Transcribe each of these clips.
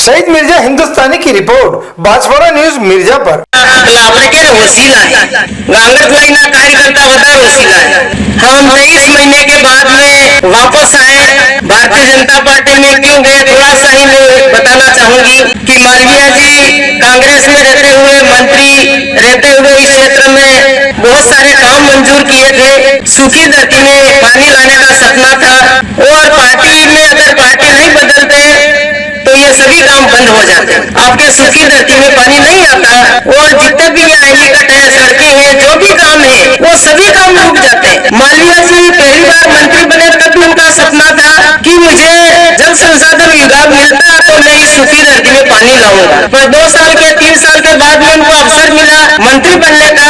शहीद मिर्जा हिंदुस्तानी की report Banswara news Mirzapur. आपल्याकडे वसीला है, गांगत महीना कार्यकर्ता होता है वसीला है। हम 23 महीने के बाद में वापस आए। भारतीय जनता पार्टी में क्यों गए, थोड़ा सा ही मैं बताना चाहूंगी कि मालवीय जी कांग्रेस में रहते हुए, मंत्री रहते हुए इस क्षेत्र में बहुत सारे काम मंजूर किए थे। सूखी धरती में पानी लाने का सपना था और पार्टी में अगर पार्टी नहीं बदलते तो ये सभी काम बंद हो जाते। आपके सूखी धरती में पानी नहीं आता और जितने भी यहाँ निकट है, सड़कें हैं, जो भी काम है वो सभी काम रुक जाते। मालवीय जी पहली बार मंत्री बने तब भी उनका सपना था कि मुझे जल संसाधन विभाग मिलता तो मैं इस सूखी धरती में पानी लाऊंगा। पर 2 साल के 3 साल के बाद में उनको अवसर मिला मंत्री बनने का।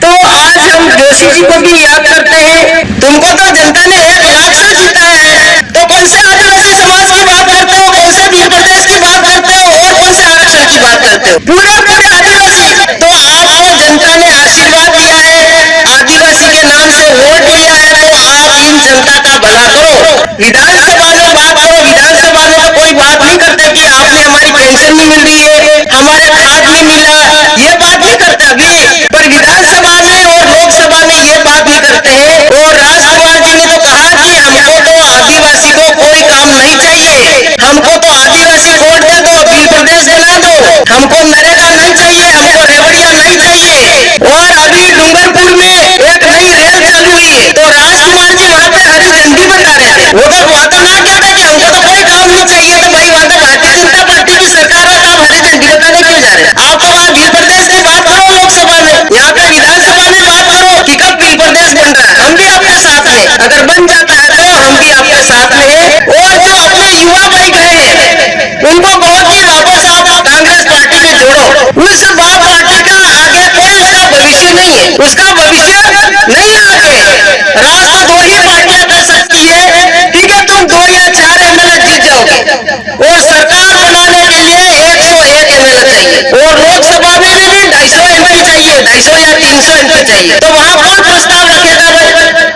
तो आज हम जोशी जी को भी याद करते हैं। तुमको तो जनता ने 1 लाख से जिताया है, तो कौन से आदिवासी समाज की बात करते हो, कौन से भील प्रदेश की बात करते हो और कौन से आरक्षण की बात करते हो? पूरे आदिवासी। तो आपको जनता ने आशीर्वाद दिया है, आदिवासी के नाम से वोट दिया है, तो आप इन जनता का भला करो। विधानसभा में बात करो। विधानसभा में तो कोई बात नहीं करते कि आपने हमारी पेंशन नहीं मिल रही है, हमारे खाद नहीं मिला, ये बात नहीं करते अभी। पर विधानसभा में और लोकसभा में ये बात नहीं करते हैं। और राजकुमार जी ने तो कहा कि हमको तो आदिवासी को कोई काम नहीं चाहिए, हमको तो आदिवासी वोट दे दो, भील प्रदेश बना दो, हमको नरेगा नहीं चाहिए, हमको रेवड़िया नहीं चाहिए। और अभी डूंगरपुर में एक नई रेल चालू हुई है, तो राजकुमार जी वहाँ पे हरी झंडी बता रहे थे। वो तो वहाँ तो ना कहते कि हमको तो कोई काम नहीं चाहिए, तो भाई वहाँ तो भारतीय जनता पार्टी की सरकार है, तो आप हरी झंडी बताने क्यों जा रहे हैं? आप तो वहाँ भील प्रदेश की बात करो लोकसभा में, यहाँ पे विधानसभा में बात करो कि कब भील प्रदेश बन रहा है। हम भी आपके साथ में, अगर बन जाता है तो हम भी आपके साथ में है। और जो अपने युवा भाई गए हैं उनको कहो कि वापस आप कांग्रेस पार्टी में जोड़ो। उस पार्टी का आगे कोई उसका भविष्य नहीं है, उसका भविष्य नहीं आगे। राज तो 2 ही पार्टियां कर सकती है। ठीक है, तुम 2 या 4 एमएलए जीत जाओगे और सरकार बनाने के लिए 101 एमएलए चाहिए और लोकसभा में भी 250 एमपी चाहिए, 250 या 300 एमपी चाहिए। तो वहां कौन प्रस्ताव रखेगा भाई?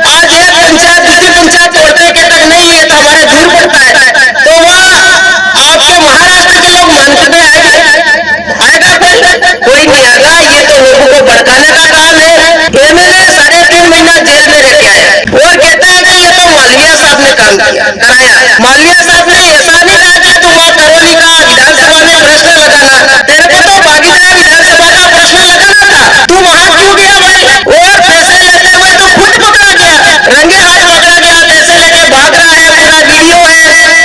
आज एक पंचायत दूसरी पंचायत तोड़ते के तक नहीं है तो हमारे दूर पड़ता है, तो वहाँ आपके महाराष्ट्र के लोग मानते आएगा कोई नहीं आएगा। ये तो लोगों को भड़काने का काम है। एमएलए 3.5 महीना जेल में रह के आया और कहता है कि ये तो मालवीय साहब ने काम कराया। मालवीय साहब ने ऐसा नहीं कहा कि तुम वहां करो नहीं, कहा विधानसभा में प्रश्न लगाना। तेरे को तो भागीदार विधानसभा का प्रश्न लगाना था, तू वहां क्यों गया भाई? और पैसे लेते हुए तो खुद पकड़ा गया, रंगे हाथ पकड़ा गया, पैसे लेके भाग रहा है, पूरा वीडियो है,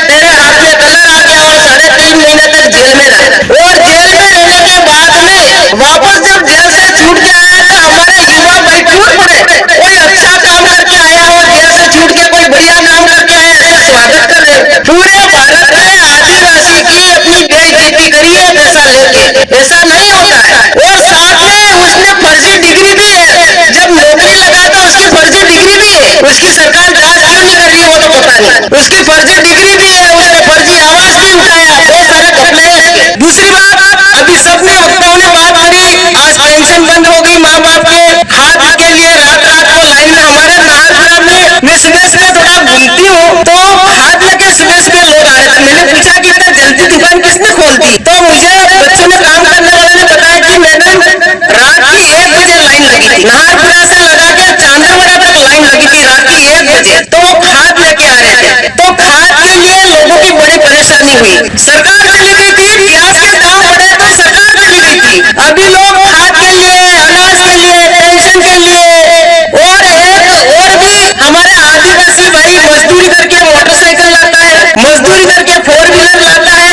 तेरे हाथ में कलर आ गया और 3.5 महीने तक जेल में रहा। और जेल में रहने के बाद में वापस जब जेल से छूट के आया तो हमारे युवा भाई टूट पड़े। कोई अच्छा काम करके आया हो, जेल से छूट के कोई बढ़िया काम करके आया, ऐसे स्वागत कर रहे। पूरे भारत में आदिवासी की अपनी बेइज्जती करी है पैसा लेके, ऐसा नहीं होता है। और साथ में उसने फर्जी डिग्री भी है, जब नौकरी लगा तो उसकी फर्जी डिग्री भी है। उसकी सरकार जांच क्यों नहीं कर रही है वो तो पता नहीं। उसकी फर्जी डिग्री भी है, उसने फर्जी आवाज भी उठाया, बहुत सारे घपले हैं इसके। दूसरी बात, अभी सबने वक्ताओं ने बात करी, आज पेंशन बंद हो गई माँ बाप के। खाद के लिए रात रात को लाइन में, हमारे नागपुरा में मैं सुबह थोड़ा घूमती हूँ तो खाद लेके सुबह लोग आ रहे थे। मैंने पूछा कि इतना जल्दी दुकान किसने खोल दी, तो मुझे बच्चों ने, काम करने वाले ने बताया कि मैडम रात की 1 बजे लाइन लगी थी, नागपुरा से लगा के चांदरवाड़ा तक लाइन लगी थी रात की 1 बजे, तो वो खाद लेके आ रहे थे। तो खाद के लिए लोगों की बड़ी परेशानी हुई। सरकार चली गई थी, प्याज के दाम बढ़े तो सरकार चली गई थी। अभी लोग खाद के लिए, अनाज के लिए, पेंशन के लिए और भी हमारे आदिवासी भाई मजदूरी करके मोटरसाइकिल लाता है, मजदूरी करके 4 व्हीलर लाता है,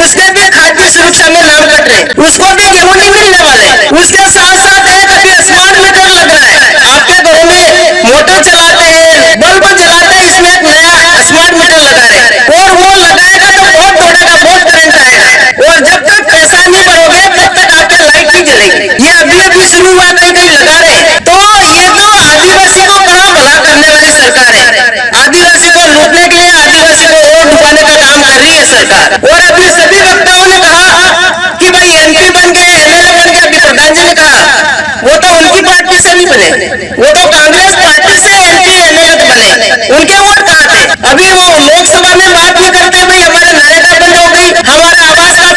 उसके भी खाद्य सुरक्षा में नाम कट रहे, उसको भी गेहूं नहीं मिलने वाले। उसके साथ साथ एक अभी स्मार्ट मीटर लग रहा है, आपके घरों में मोटर चलाते हैं, बल्ब जलाते हैं, इसमें एक नया स्मार्ट मीटर लगा रहे और वो लगाएगा तो बहुत दौड़ेगा, बहुत करंट आएगा और जब तक पैसा नहीं भरोगे तब तक आपके लाइट नहीं जलेगी। ये अभी शुरू हुआ, कहीं कहीं लगा रहे। तो ये तो आदिवासी को कहाँ भला करने वाली सरकार है? आदिवासी को लूटने के लिए, आदिवासी को और डुबाने का काम कर रही है सरकार। और अभी सभी वक्ताओं ने कहा कि भाई एमपी बन गए, एमएलए बन गए। अभी प्रधान जी ने कहा वो तो उनकी पार्टी से नहीं बने, वो तो कांग्रेस पार्टी से एमपी एमएलए बने, उनके वोट कहाँ थे? अभी वो लोकसभा में बात नहीं करते भाई हमारे नरेगा बंद हो गई, हमारा आवास का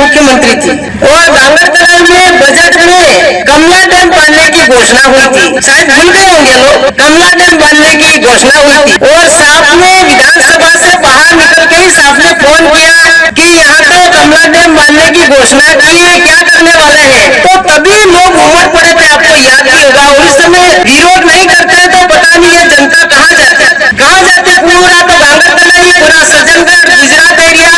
मुख्यमंत्री थी और गांगरतला में बजट में कमला डैम बांधने की घोषणा हुई थी। शायद भूल गए होंगे लोग, कमला डैम बांधने की घोषणा हुई थी और साहब ने विधानसभा से बाहर निकल के ही साहब ने फोन किया कि यहाँ तो कमला डैम बांधने की घोषणा की है, क्या करने वाले हैं। तो तभी लोग उमड़ पड़े थे, आपको याद भी होगा। उस समय विरोध नहीं करते तो पता नहीं ये जनता कहाँ जाते पूरा तो गांगरतला ही पूरा सज्जनगढ़ गुजरात एरिया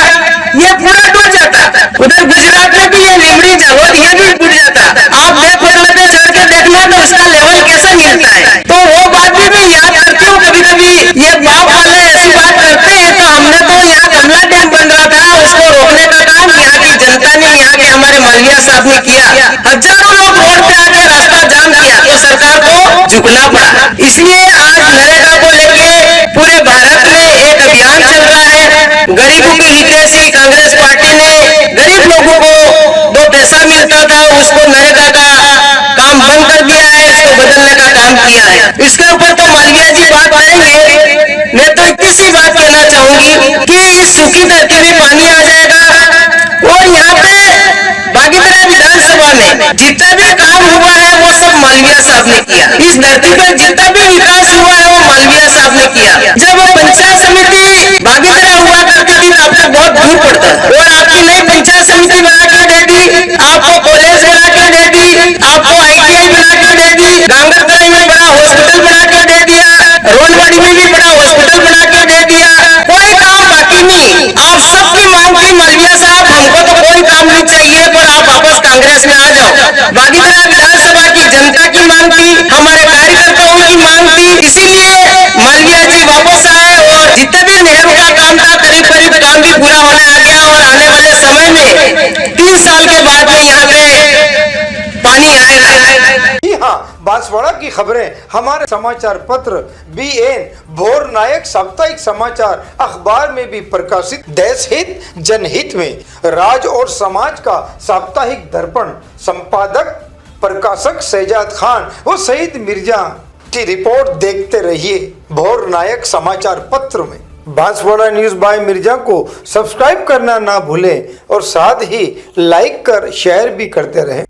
ये पूरा टूट जाता। उधर गुजरात में भी ये लीमड़ी जालोद ये भी टूट जाता। आप देख पे चढ़ के देखना तो उसका लेवल कैसा मिलता है। तो वो बात भी मैं याद करती हूँ कभी कभी। ये बाप वाले ऐसी बात करते हैं तो हमने तो यहाँ कमला डैम बन रहा था उसको रोकने का काम यहाँ की जनता ने, यहाँ के हमारे मालविया साहब ने किया। हजारों लोग रोड पे आके रास्ता जाम किया तो सरकार को झुकना पड़ा। इसलिए आज नरेगा को लेके पूरे भारत में एक अभियान चल रहा है। गरीबों की हितैषी कांग्रेस पार्टी ने गरीब लोगों को जो पैसा मिलता था उसको नरेगा का काम बंद कर दिया है, इसको बदलने का काम किया है। इसके ऊपर तो मालविया जी बात करेंगे। मैं तो इतनी सी बात कहना चाहूंगी कि इस सूखी धरती में पानी आ जाएगा और यहाँ पे भागीदारी विधानसभा में जितना भी काम हुआ है वो सब मालविया साहब ने किया। इस धरती पर जितना भी विकास हुआ है वो मालविया साहब ने किया। जब पंचायत समिति भागीदारी हुआ करती थी आपको बहुत दूर पड़ता और आपकी नई पंचायत समिति बना के दे दी, आपको कॉलेज बना के दे दी, आपको ITI बना के दे दी, गांगरतला में बड़ा हॉस्पिटल बना के दे दिया, रोनवाड़ी में भी बड़ा हॉस्पिटल बना के दे दिया। कोई काम बाकी नहीं। आप सबकी मांग थी मालविया साहब हमको तो कोई काम नहीं चाहिए पर आप वापस कांग्रेस में आ जाओ। भागीदारी विधानसभा की जनता की मांग थी, हमारे कार्यकर्ताओं की मांग थी, इसीलिए मालविया जी वापस आए और जितना भी नेहरू का काम था करीब करीब काम भी पूरा होने आ गया और आने वाले समय में 3 साल के बाद में यहाँ पे पानी आएगा। जी हाँ, बांसवाड़ा की खबरें हमारे समाचार पत्र BN भोर नायक साप्ताहिक समाचार अखबार में भी प्रकाशित। देश हित जनहित में राज और समाज का साप्ताहिक दर्पण संपादक प्रकाशक शहजाद खान व शहीद मिर्जा की रिपोर्ट देखते रहिए भोर नायक समाचार पत्र में। बांसवाड़ा न्यूज बाय मिर्जा को सब्सक्राइब करना ना भूलें और साथ ही लाइक कर शेयर भी करते रहें।